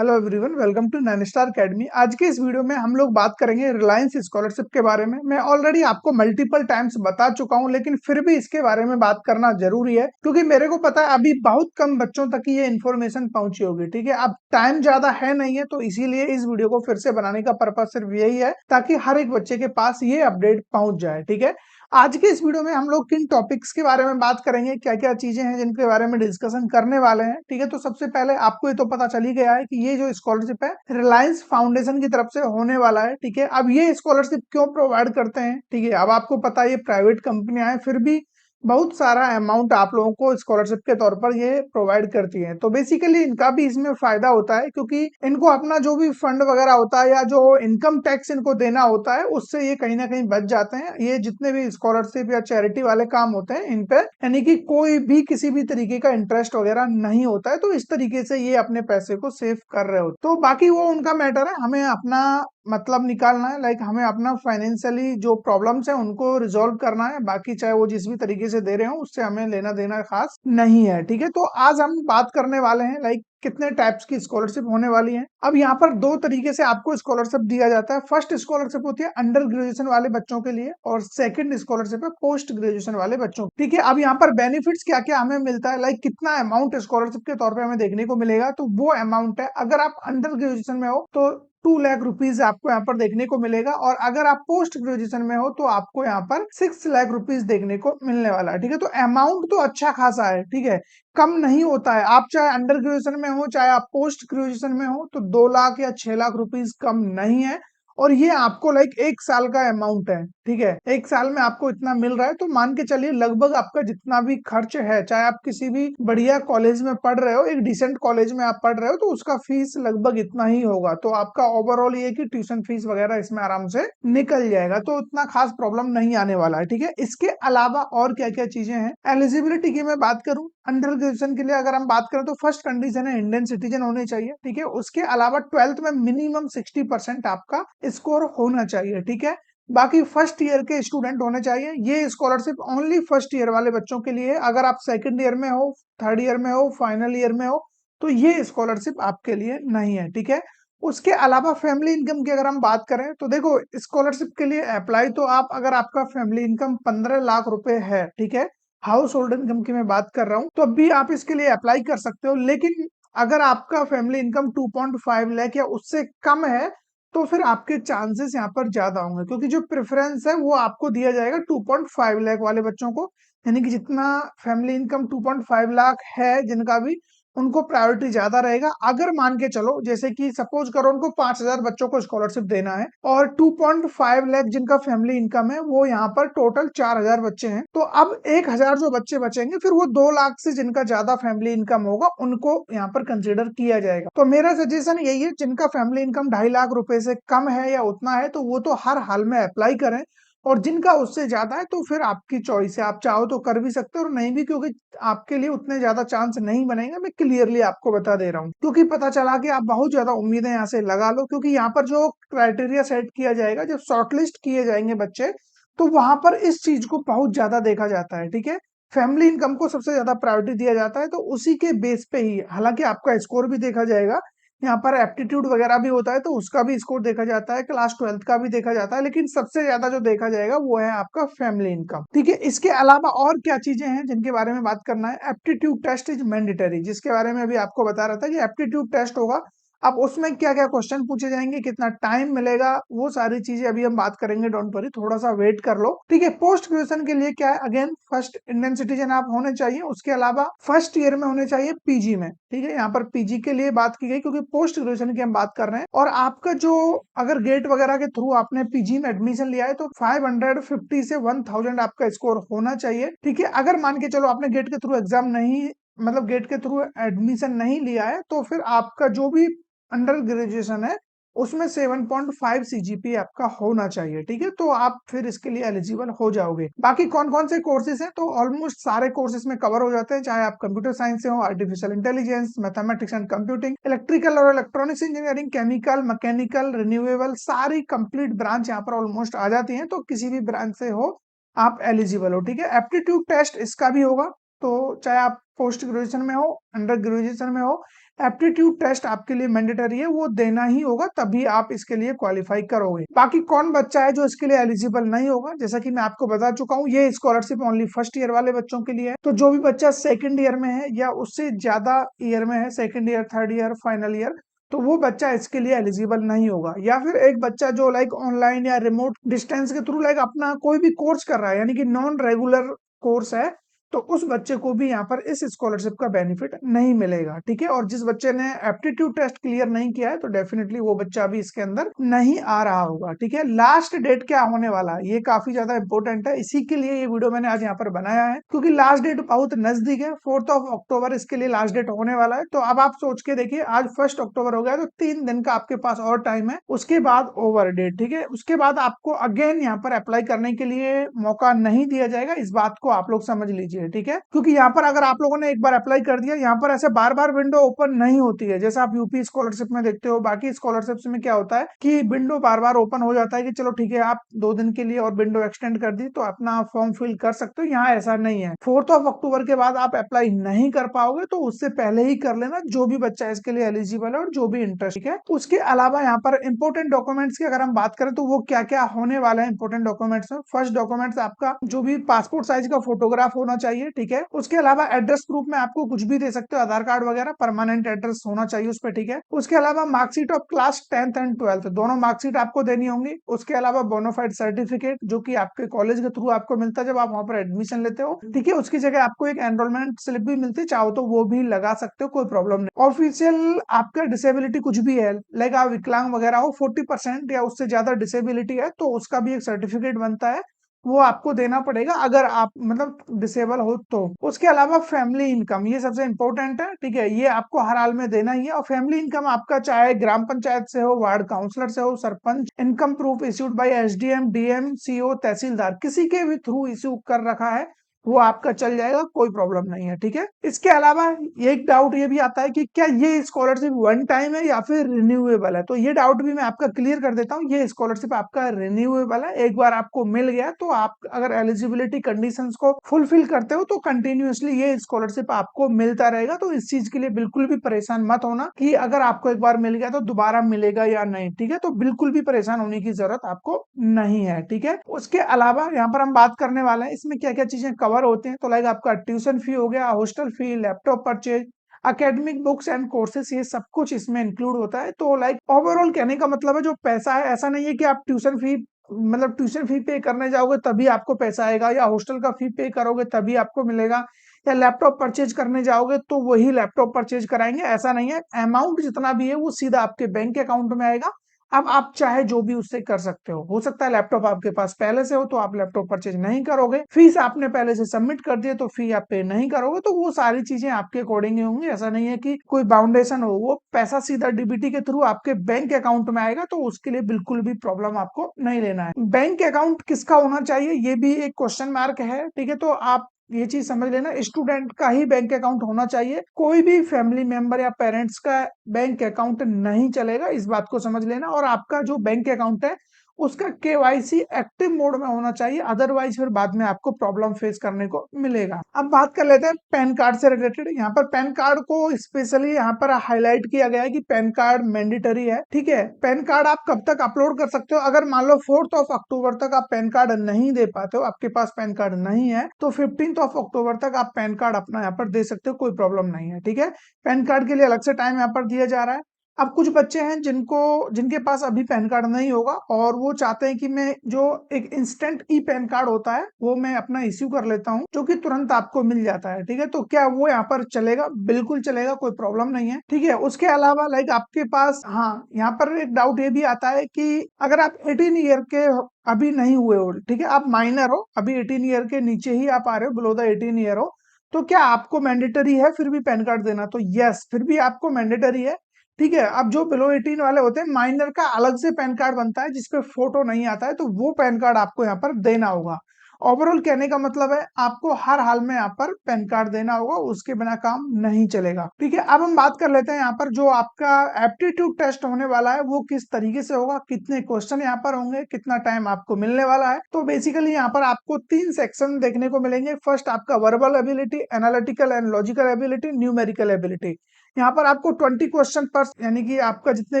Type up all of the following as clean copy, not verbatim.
Hello everyone, welcome to Nine Star Academy. आज के इस वीडियो में हम लोग बात करेंगे रिलायंस स्कॉलरशिप के बारे में। मैं ऑलरेडी आपको मल्टीपल टाइम्स बता चुका हूं, लेकिन फिर भी इसके बारे में बात करना जरूरी है क्योंकि मेरे को पता है अभी बहुत कम बच्चों तक ही ये इन्फॉर्मेशन पहुंची होगी। ठीक है, अब टाइम ज्यादा है नहीं है, तो इसीलिए इस वीडियो को फिर से बनाने का पर्पज सिर्फ यही है ताकि हर एक बच्चे के पास ये अपडेट पहुंच जाए। ठीक है, आज के इस वीडियो में हम लोग किन टॉपिक्स के बारे में बात करेंगे, क्या क्या चीजें हैं जिनके बारे में डिस्कशन करने वाले हैं। ठीक है, तो सबसे पहले आपको ये तो पता चल ही गया है कि ये जो स्कॉलरशिप है रिलायंस फाउंडेशन की तरफ से होने वाला है। ठीक है, अब ये स्कॉलरशिप क्यों प्रोवाइड करते हैं, ठीक है, अब आपको पता है ये प्राइवेट कंपनियां हैं, फिर भी बहुत सारा अमाउंट आप लोगों को स्कॉलरशिप के तौर पर ये प्रोवाइड करती है। तो बेसिकली इनका भी इसमें फायदा होता है क्योंकि इनको अपना जो भी फंड वगैरह होता है या जो इनकम टैक्स इनको देना होता है उससे ये कहीं ना कहीं बच जाते हैं। ये जितने भी स्कॉलरशिप या चैरिटी वाले काम होते हैं इन पे यानी कि कोई भी किसी भी तरीके का इंटरेस्ट वगैरह नहीं होता है, तो इस तरीके से ये अपने पैसे को सेव कर रहे हो। तो बाकी वो उनका मैटर है, हमें अपना मतलब निकालना है, लाइक हमें अपना फाइनेंशियली जो प्रॉब्लम्स है उनको रिजॉल्व करना है। बाकी चाहे वो जिस भी तरीके से दे रहे हो उससे हमें लेना देना खास नहीं है। ठीक है, तो आज हम बात करने वाले हैं लाइक कितने टाइप्स की स्कॉलरशिप होने वाली है। अब यहाँ पर दो तरीके से आपको स्कॉलरशिप दिया जाता है। फर्स्ट स्कॉलरशिप होती है अंडर ग्रेजुएशन वाले बच्चों के लिए और सेकंड स्कॉलरशिप है पोस्ट ग्रेजुएशन वाले बच्चों। ठीक है, अब यहाँ पर बेनिफिट्स क्या क्या हमें मिलता है, लाइक कितना अमाउंट स्कॉलरशिप के तौर पे हमें देखने को मिलेगा। तो वो अमाउंट है, अगर आप अंडर ग्रेजुएशन में हो तो 2 लाख रुपीज आपको यहाँ पर देखने को मिलेगा, और अगर आप पोस्ट ग्रेजुएशन में हो तो आपको यहाँ पर 6 लाख रुपीज देखने को मिलने वाला है। ठीक है, तो अमाउंट तो अच्छा खासा है। ठीक है, कम नहीं होता है। आप चाहे अंडर ग्रेजुएशन में हो चाहे आप पोस्ट ग्रेजुएशन में हो, तो 2 लाख या 6 लाख रुपीज कम नहीं है। और ये आपको लाइक 1 साल का अमाउंट है। ठीक है, 1 साल में आपको इतना मिल रहा है, तो मान के चलिए लगभग आपका जितना भी खर्च है, चाहे आप किसी भी बढ़िया कॉलेज में पढ़ रहे हो, एक डिसेंट कॉलेज में आप पढ़ रहे हो, तो उसका फीस लगभग इतना ही होगा। तो आपका ओवरऑल ये कि ट्यूशन फीस वगैरह इसमें आराम से निकल जाएगा, तो इतना खास प्रॉब्लम नहीं आने वाला है। ठीक है, इसके अलावा और क्या क्या चीजें हैं एलिजिबिलिटी की मैं बात करूं, अंडर ग्रेजुएशन के लिए अगर हम बात करें तो फर्स्ट कंडीशन है इंडियन सिटीजन होने चाहिए। ठीक है, उसके अलावा 12th में मिनिमम 60% आपका स्कोर होना चाहिए। ठीक है, बाकी फर्स्ट ईयर के स्टूडेंट होने चाहिए। ये स्कॉलरशिप ओनली फर्स्ट ईयर वाले बच्चों के लिए है। अगर आप सेकंड ईयर में हो, थर्ड ईयर में हो, फाइनल ईयर में हो, तो ये स्कॉलरशिप आपके लिए नहीं है। ठीक है, उसके अलावा फैमिली इनकम की अगर हम बात करें तो देखो स्कॉलरशिप के लिए अप्लाई तो आप, अगर आपका फैमिली इनकम 15 लाख रुपए है, ठीक है, हाउस होल्ड इनकम की मैं बात कर रहा हूँ, तो अभी आप इसके लिए अप्लाई कर सकते हो। लेकिन अगर आपका फैमिली इनकम 2.5 लाख या उससे कम है तो फिर आपके चांसेस यहाँ पर ज्यादा होंगे, क्योंकि जो प्रेफरेंस है वो आपको दिया जाएगा 2.5 लाख वाले बच्चों को। यानी कि जितना फैमिली इनकम 2.5 लाख है जिनका भी, उनको प्रायोरिटी ज्यादा रहेगा। अगर मान के चलो जैसे कि सपोज करो उनको 5,000 बच्चों को स्कॉलरशिप देना है और 2.5 लाख जिनका फैमिली इनकम है, वो यहाँ पर टोटल 4,000 बच्चे हैं, तो अब 1,000 जो बच्चे बचेंगे फिर वो 2 लाख से जिनका ज्यादा फैमिली इनकम होगा उनको यहाँ पर कंसिडर किया जाएगा। तो मेरा सजेशन यही है, जिनका फैमिली इनकम 2.5 लाख रुपए से कम है या उतना है तो वो तो हर हाल में अप्लाई करें, और जिनका उससे ज्यादा है तो फिर आपकी चॉइस है, आप चाहो तो कर भी सकते हो और नहीं भी, क्योंकि आपके लिए उतने ज्यादा चांस नहीं बनेंगे। मैं क्लियरली आपको बता दे रहा हूँ, क्योंकि पता चला कि आप बहुत ज्यादा उम्मीदें यहाँ से लगा लो, क्योंकि यहाँ पर जो क्राइटेरिया सेट किया जाएगा, जब शॉर्टलिस्ट किए जाएंगे बच्चे, तो वहां पर इस चीज को बहुत ज्यादा देखा जाता है। ठीक है, फैमिली इनकम को सबसे ज्यादा प्रायोरिटी दिया जाता है, तो उसी के बेस पे ही हालांकि आपका स्कोर भी देखा जाएगा, यहाँ पर एप्टीट्यूड वगैरह भी होता है तो उसका भी स्कोर देखा जाता है, क्लास 12th का भी देखा जाता है, लेकिन सबसे ज्यादा जो देखा जाएगा वो है आपका फैमिली इनकम। ठीक है, इसके अलावा और क्या चीजें हैं जिनके बारे में बात करना है, एप्टीट्यूड टेस्ट इज मैंडेटरी, जिसके बारे में अभी आपको बता रहा था कि एप्टीट्यूड टेस्ट होगा। अब उसमें क्या क्या क्वेश्चन पूछे जाएंगे, कितना टाइम मिलेगा, वो सारी चीजें अभी हम बात करेंगे, डोंट वरी, थोड़ा सा वेट कर लो। ठीक है, पोस्ट ग्रेजुएशन के लिए क्या है, अगेन फर्स्ट इंडियन सिटीजन आप होने चाहिए, उसके अलावा फर्स्ट ईयर में होने चाहिए पीजी में। ठीक है, यहाँ पर पीजी के लिए बात की गई क्योंकि पोस्ट ग्रेजुएशन की हम बात कर रहे हैं, और आपका जो अगर गेट वगैरह के थ्रू आपने पीजी में एडमिशन लिया है तो 550 से 1000 आपका स्कोर होना चाहिए। ठीक है, अगर मान के चलो आपने गेट के थ्रू एग्जाम नहीं, मतलब गेट के थ्रू एडमिशन नहीं लिया है, तो फिर आपका जो भी अंडर ग्रेजुएशन है उसमें 7.5 सीजीपी आपका होना चाहिए। ठीक है, तो आप फिर इसके लिए एलिजिबल हो जाओगे। बाकी कौन कौन से कोर्सेज हैं, तो ऑलमोस्ट सारे कोर्सेज में कवर हो जाते हैं, चाहे आप कंप्यूटर साइंस से हो, artificial intelligence, mathematics and computing, electrical और electronics engineering, chemical, mechanical, renewable, सारी कंप्लीट ब्रांच यहाँ पर ऑलमोस्ट आ जाती है, तो किसी भी ब्रांच से हो आप एलिजिबल हो। ठीक है, एप्टीट्यूड टेस्ट इसका भी होगा, तो चाहे आप पोस्ट ग्रेजुएशन में हो, अंडर ग्रेजुएशन में हो, एप्टीट्यूड टेस्ट आपके लिए मैंडेटरी है, वो देना ही होगा, तभी आप इसके लिए क्वालिफाई करोगे। बाकी कौन बच्चा है जो इसके लिए एलिजिबल नहीं होगा, जैसा कि मैं आपको बता चुका हूँ, ये स्कॉलरशिप ओनली फर्स्ट ईयर वाले बच्चों के लिए है। तो जो भी बच्चा सेकंड ईयर में है या उससे ज्यादा ईयर में है, second year, third year, final year, तो वो बच्चा इसके लिए एलिजिबल नहीं होगा। या फिर एक बच्चा जो लाइक ऑनलाइन या रिमोट डिस्टेंस के थ्रू लाइक अपना कोई भी कोर्स कर रहा है, यानी कि नॉन रेगुलर कोर्स है, तो उस बच्चे को भी यहाँ पर इस स्कॉलरशिप का बेनिफिट नहीं मिलेगा। ठीक है, और जिस बच्चे ने एप्टीट्यूड टेस्ट क्लियर नहीं किया है, तो डेफिनेटली वो बच्चा भी इसके अंदर नहीं आ रहा होगा। ठीक है, लास्ट डेट क्या होने वाला है, ये काफी ज्यादा इंपॉर्टेंट है, इसी के लिए ये वीडियो मैंने आज यहाँ पर बनाया है, क्योंकि लास्ट डेट बहुत नजदीक है। 4 अक्टूबर इसके लिए लास्ट डेट होने वाला है। तो अब आप सोच के देखिए, आज 1 अक्टूबर हो गया, तो 3 दिन का आपके पास और टाइम है, उसके बाद ओवर डेट। ठीक है, उसके बाद आपको अगेन यहाँ पर अप्लाई करने के लिए मौका नहीं दिया जाएगा, इस बात को आप लोग समझ लीजिए। ठीक है, क्योंकि यहाँ पर अगर आप लोगों ने एक बार अप्लाई कर दिया, यहाँ पर ऐसे बार बार विंडो ओपन नहीं होती है, जैसा आप यूपी स्कॉलरशिप में देखते हो। बाकी स्कॉलरशिप्स में क्या होता है कि विंडो बार बार ओपन हो जाता है कि चलो ठीक है, आप 2 दिन के लिए और विंडो एक्सटेंड कर दी तो अपना फॉर्म फिल कर सकते हो। यहाँ ऐसा नहीं है, 4 अक्टूबर के बाद आप अप्लाई नहीं कर पाओगे, तो उससे पहले ही कर लेना, जो भी बच्चा इसके लिए एलिजिबल है और जो भी इंटरेस्ट है। उसके अलावा यहाँ पर इंपोर्टेंट डॉक्यूमेंट्स की अगर हम बात करें, तो वो क्या क्या होने वाले हैं इंपोर्टेंट डॉक्यूमेंट्स में। फर्स्ट डॉक्यूमेंट्स आपका जो भी पासपोर्ट साइज का फोटोग्राफ होना चाहिए। ठीक है, उसके अलावा एड्रेस प्रूफ में आपको कुछ भी दे सकते हो, आधार कार्ड वगैरह, परमानेंट एड्रेस होना चाहिए उस पर। ठीक है, उसके अलावा marksheet of class 10th and 12th, दोनों मार्कशीट आपको देनी होंगी। उसके अलावा बोनाफाइड सर्टिफिकेट, जो कि आपके कॉलेज के थ्रू आपको मिलता है जब आप वहां पर एडमिशन लेते हो। ठीक है, उसकी जगह आपको एक एनरोलमेंट स्लिप भी मिलती है, चाहो तो वो भी लगा सकते हो, कोई प्रॉब्लम नहीं। ऑफिशियल आपका डिसेबिलिटी कुछ भी है, लाइक आप विकलांग वगैरह हो, 40% या उससे ज्यादा डिसेबिलिटी है, तो उसका भी एक सर्टिफिकेट बनता है, वो आपको देना पड़ेगा अगर आप मतलब डिसेबल हो तो। उसके अलावा फैमिली इनकम, ये सबसे इंपॉर्टेंट है। ठीक है, ये आपको हर हाल में देना ही है। और फैमिली इनकम आपका चाहे ग्राम पंचायत से हो, वार्ड काउंसलर से हो, sarpanch, income proof issued by SDM, DM, CO, tehsildar, किसी के भी थ्रू इश्यू कर रखा है, वो आपका चल जाएगा, कोई प्रॉब्लम नहीं है। ठीक है, इसके अलावा एक डाउट ये भी आता है कि क्या ये स्कॉलरशिप वन टाइम है या फिर रिन्यूएबल है, तो ये डाउट भी मैं आपका क्लियर कर देता हूँ। ये स्कॉलरशिप आपका रिन्यूएबल है, एक बार आपको मिल गया तो आप अगर एलिजिबिलिटी कंडीशंस को फुलफिल करते हो, तो कंटिन्यूअसली ये स्कॉलरशिप आपको मिलता रहेगा। तो इस चीज के लिए बिल्कुल भी परेशान मत होना कि अगर आपको एक बार मिल गया तो दोबारा मिलेगा या नहीं। ठीक है, तो बिल्कुल भी परेशान होने की जरूरत आपको नहीं है। ठीक है, उसके अलावा यहाँ पर हम बात करने वाले हैं इसमें क्या क्या चीजें कवर होते हैं। तो लाइक आपका ट्यूशन फी हो गया, hostel fee, laptop purchase, academic books and courses, ये सब कुछ इसमें इंक्लूड होता है। तो लाइक ओवरऑल कहने का मतलब है, जो पैसा है, ऐसा नहीं है कि आप ट्यूशन फी मतलब ट्यूशन फी पे करने जाओगे तभी आपको पैसा आएगा, या हॉस्टल का फी पे करोगे तभी आपको मिलेगा, या लैपटॉप परचेज करने जाओगे तो वही लैपटॉप परचेज कराएंगे, ऐसा नहीं है। अमाउंट जितना भी है वो सीधा आपके बैंक अकाउंट में आएगा। अब आप चाहे जो भी उससे कर सकते हो सकता है लैपटॉप आपके पास पहले से हो तो आप लैपटॉप परचेज नहीं करोगे, फीस आपने पहले से सबमिट कर दिए तो फी आप पे नहीं करोगे, तो वो सारी चीजें आपके अकॉर्डिंग ही होंगी। ऐसा नहीं है कि कोई बाउंडेशन हो, वो पैसा सीधा डीबीटी के थ्रू आपके बैंक अकाउंट में आएगा, तो उसके लिए बिल्कुल भी प्रॉब्लम आपको नहीं लेना है। बैंक अकाउंट किसका होना चाहिए, ये भी एक क्वेश्चन मार्क है। ठीक है, तो आप ये चीज समझ लेना, स्टूडेंट का ही बैंक अकाउंट होना चाहिए, कोई भी फैमिली मेंबर या पेरेंट्स का बैंक अकाउंट नहीं चलेगा, इस बात को समझ लेना। और आपका जो बैंक अकाउंट है उसका केवाईसी एक्टिव मोड में होना चाहिए, अदरवाइज फिर बाद में आपको प्रॉब्लम फेस करने को मिलेगा। अब बात कर लेते हैं पैन कार्ड से रिलेटेड। यहाँ पर पैन कार्ड को स्पेशली यहाँ पर हाईलाइट किया गया है कि पैन कार्ड मैंडेटरी है। ठीक है, पैन कार्ड आप कब तक अपलोड कर सकते हो, अगर मान लो 4 अक्टूबर तक आप पैन कार्ड नहीं दे पाते हो, आपके पास पैन कार्ड नहीं है, तो 15 अक्टूबर तक आप पैन कार्ड अपना यहाँ पर दे सकते हो, कोई प्रॉब्लम नहीं है। ठीक है, पैन कार्ड के लिए अलग से टाइम यहाँ पर दिया जा रहा है। अब कुछ बच्चे हैं जिनके पास अभी पैन कार्ड नहीं होगा और वो चाहते हैं कि मैं जो एक इंस्टेंट ई पैन कार्ड होता है वो मैं अपना इश्यू कर लेता हूं, जो कि तुरंत आपको मिल जाता है। ठीक है, तो क्या वो यहाँ पर चलेगा, बिल्कुल चलेगा, कोई प्रॉब्लम नहीं है। ठीक है, उसके अलावा लाइक आपके पास, हाँ, यहाँ पर एक डाउट ये भी आता है कि अगर आप 18 ईयर के अभी नहीं हुए हो, ठीक है, आप माइनर हो, अभी 18 ईयर के नीचे ही आप आ रहे हो, बिलो द 18 ईयर हो, तो क्या आपको मैंडेटरी है फिर भी पैन कार्ड देना, तो यस, फिर भी आपको मैंडेटरी है। ठीक है, अब जो बिलो 18 वाले होते हैं, माइनर का अलग से पैन कार्ड बनता है जिसपे फोटो नहीं आता है, तो वो पैन कार्ड आपको यहाँ पर देना होगा। ओवरऑल कहने का मतलब है आपको हर हाल में यहाँ पर पैन कार्ड देना होगा, उसके बिना काम नहीं चलेगा। ठीक है, अब हम बात कर लेते हैं यहाँ पर जो आपका एप्टीट्यूड टेस्ट होने वाला है वो किस तरीके से होगा, कितने क्वेश्चन यहाँ पर होंगे, कितना टाइम आपको मिलने वाला है। तो बेसिकली यहाँ पर आपको 3 सेक्शन देखने को मिलेंगे। फर्स्ट आपका verbal ability, analytical and logical ability, numerical ability. यहाँ पर आपको 20 क्वेश्चन पर, यानी कि आपका जितने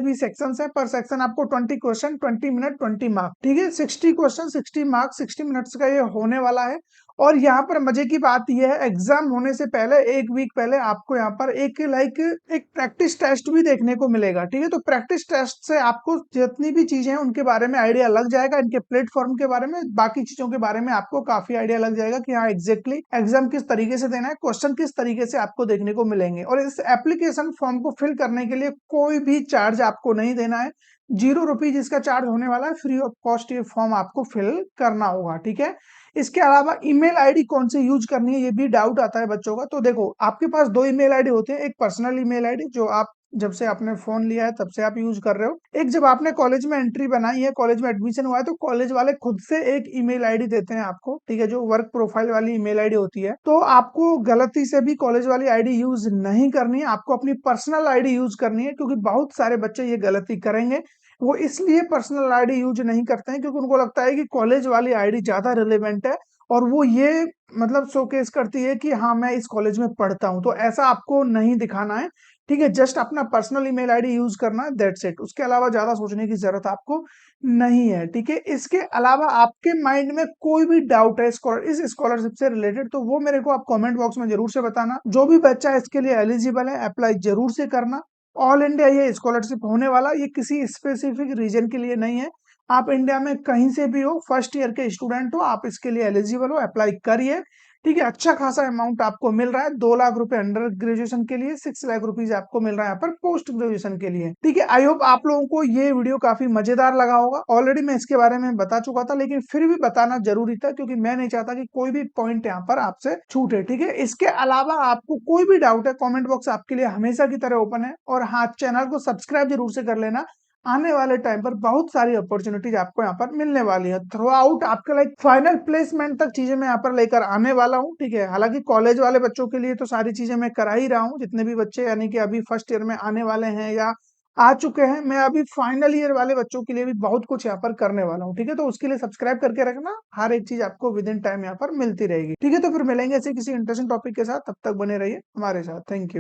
भी सेक्शन है पर सेक्शन आपको 20 क्वेश्चन 20 मिनट 20 मार्क, ठीक है। 60 क्वेश्चन 60 मार्क 60 मिनट्स का ये होने वाला है। और यहाँ पर मजे की बात यह है, एग्जाम होने से पहले एक वीक पहले आपको यहाँ पर एक प्रैक्टिस टेस्ट भी देखने को मिलेगा, ठीक है। तो प्रैक्टिस टेस्ट से आपको जितनी भी चीजें हैं उनके बारे में आइडिया लग जाएगा, इनके प्लेटफॉर्म के बारे में, बाकी चीजों के बारे में आपको काफी आइडिया लग जाएगा कि हाँ एग्जैक्टली एग्जाम किस तरीके से देना है, क्वेश्चन किस तरीके से आपको देखने को मिलेंगे। और इस एप्लीकेशन फॉर्म को फिल करने के लिए कोई भी चार्ज आपको नहीं देना है, 0 रुपीज इसका चार्ज होने वाला है, फ्री ऑफ कॉस्ट ये फॉर्म आपको फिल करना होगा, ठीक है। इसके अलावा ईमेल आईडी कौन सी यूज करनी है ये भी डाउट आता है बच्चों का। तो देखो आपके पास दो ईमेल आईडी होते हैं, एक पर्सनल ईमेल आईडी जो आप जब से आपने फोन लिया है तब से आप यूज कर रहे हो, एक जब आपने कॉलेज में एंट्री बनाई है, कॉलेज में एडमिशन हुआ है तो कॉलेज वाले खुद से एक ईमेल आईडी देते हैं आपको, ठीक है, जो वर्क प्रोफाइल वाली ईमेल आईडी होती है। तो आपको गलती से भी कॉलेज वाली आईडी यूज नहीं करनी है, आपको अपनी पर्सनल आईडी यूज करनी है, क्योंकि बहुत सारे बच्चे ये गलती करेंगे। वो इसलिए पर्सनल आईडी यूज नहीं करते हैं क्योंकि उनको लगता है कि कॉलेज वाली आईडी ज्यादा रिलेवेंट है और वो ये मतलब शोकेस करती है कि हाँ मैं इस कॉलेज में पढ़ता हूँ। तो ऐसा आपको नहीं दिखाना है, ठीक है। जस्ट अपना पर्सनल ईमेल आईडी यूज करना है, दैट्स इट। उसके अलावा ज्यादा सोचने की जरूरत आपको नहीं है, ठीक है। इसके अलावा आपके माइंड में कोई भी डाउट है इस स्कॉलरशिप से रिलेटेड तो वो मेरे को आप कमेंट बॉक्स में जरूर से बताना। जो भी बच्चा इसके लिए एलिजिबल है अप्लाई जरूर से करना। ऑल इंडिया ये स्कॉलरशिप होने वाला, ये किसी स्पेसिफिक रीजन के लिए नहीं है। आप इंडिया में कहीं से भी हो, फर्स्ट ईयर के स्टूडेंट हो, आप इसके लिए एलिजिबल हो, अप्लाई करिए, ठीक है। अच्छा खासा अमाउंट आपको मिल रहा है, 2 लाख रुपए अंडर ग्रेजुएशन के लिए, 6 लाख रुपीज आपको मिल रहा है यहाँ पर पोस्ट ग्रेजुएशन के लिए, ठीक है। आई होप आप लोगों को ये वीडियो काफी मजेदार लगा होगा। ऑलरेडी मैं इसके बारे में बता चुका था लेकिन फिर भी बताना जरूरी था क्योंकि मैं नहीं चाहता कि कोई भी पॉइंट यहाँ पर आपसे छूटे, ठीक है। इसके अलावा आपको कोई भी डाउट है, कॉमेंट बॉक्स आपके लिए हमेशा की तरह ओपन है। और हाँ, चैनल को सब्सक्राइब जरूर से कर लेना, आने वाले टाइम पर बहुत सारी अपॉर्चुनिटीज आपको यहाँ पर मिलने वाली है थ्रू आउट, आपके लाइक फाइनल प्लेसमेंट तक चीजें मैं यहाँ पर लेकर आने वाला हूँ, ठीक है। हालांकि कॉलेज वाले बच्चों के लिए तो सारी चीजें मैं करा ही रहा हूँ, जितने भी बच्चे यानी कि अभी फर्स्ट ईयर में आने वाले हैं या आ चुके हैं, मैं अभी फाइनल ईयर वाले बच्चों के लिए भी बहुत कुछ यहाँ पर करने वाला हूँ, ठीक है। तो उसके लिए सब्सक्राइब करके रखना, हर एक चीज आपको विद इन टाइम यहाँ पर मिलती रहेगी, ठीक है। तो फिर मिलेंगे ऐसे किसी इंटरेस्टिंग टॉपिक के साथ, तब तक बने रहिए हमारे साथ। Thank you.